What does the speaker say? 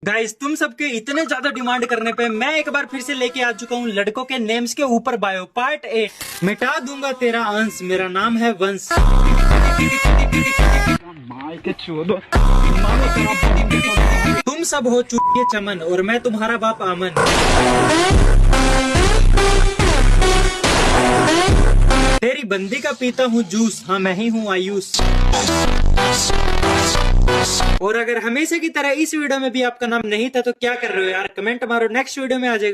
Guys तुम सबके इतने ज्यादा डिमांड करने पे मैं एक बार फिर से लेके आ चुका हूँ लड़कों के नेम्स के ऊपर बायो पार्ट 8। मिटा दूंगा तेरा अंश, मेरा नाम है वंश। तुम सब हो चुके चमन और मैं तुम्हारा बाप आमन। तेरी बंदी का पीता हूँ जूस, हाँ मैं ही हूँ आयुष। और अगर हमेशा की तरह इस वीडियो में भी आपका नाम नहीं था तो क्या कर रहे हो यार, कमेंट मारो, नेक्स्ट वीडियो में आ जाएगा।